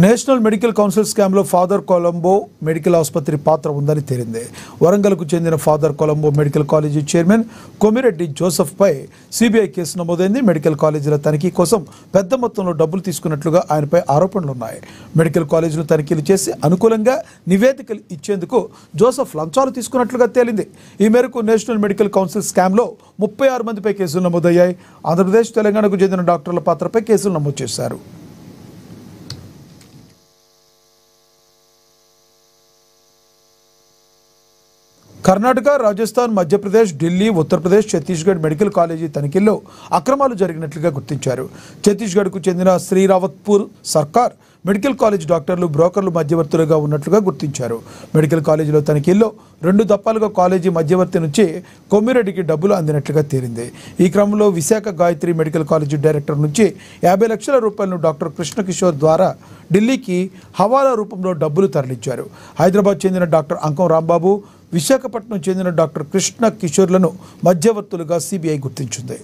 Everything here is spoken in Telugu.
నేషనల్ మెడికల్ కౌన్సిల్ స్కామ్లో ఫాదర్ కొలంబో మెడికల్ ఆసుపత్రి పాత్ర ఉందని తేలింది. వరంగల్కు చెందిన father Colombo medical college chairman Komireddy జోసెఫ్పై సిబిఐ కేసు నమోదైంది. మెడికల్ కాలేజీల తనిఖీ కోసం పెద్ద మొత్తంలో డబ్బులు తీసుకున్నట్లుగా ఆయనపై ఆరోపణలున్నాయి. మెడికల్ కాలేజీలు తనిఖీలు చేసి అనుకూలంగా నివేదికలు ఇచ్చేందుకు జోసెఫ్ లంచాలు తీసుకున్నట్లుగా తేలింది. ఈ మేరకు నేషనల్ మెడికల్ కౌన్సిల్ స్కామ్లో 36 మందిపై కేసులు నమోదయ్యాయి. ఆంధ్రప్రదేశ్, తెలంగాణకు చెందిన డాక్టర్ల పాత్రపై కేసులు నమోదు చేశారు. కర్ణాటక, రాజస్థాన్, మధ్యప్రదేశ్, ఢిల్లీ, ఉత్తరప్రదేశ్, ఛత్తీస్గఢ్ మెడికల్ కాలేజీ తనిఖీల్లో అక్రమాలు జరిగినట్లుగా గుర్తించారు. ఛత్తీస్గఢ్కు చెందిన శ్రీరావత్పూర్ సర్కార్ మెడికల్ కాలేజ్ డాక్టర్లు, బ్రోకర్లు మధ్యవర్తులుగా ఉన్నట్లుగా గుర్తించారు. మెడికల్ కాలేజీలో తనిఖీల్లో 2 దఫాలుగా కాలేజీ మధ్యవర్తి నుంచి కొమ్మిరెడ్డికి డబ్బులు అందినట్లుగా తేలింది. ఈ క్రమంలో Visakha Gayatri medical college director నుంచి 50 లక్షల రూపాయలను డాక్టర్ కృష్ణ కిషోర్ ద్వారా ఢిల్లీకి హవాలా రూపంలో డబ్బులు తరలించారు. హైదరాబాద్ చెందిన డాక్టర్ అంకం రాంబాబు, విశాఖపట్నం చెందిన డాక్టర్ కృష్ణ కిషోర్లను మధ్యవర్తులుగా సిబిఐ గుర్తించింది.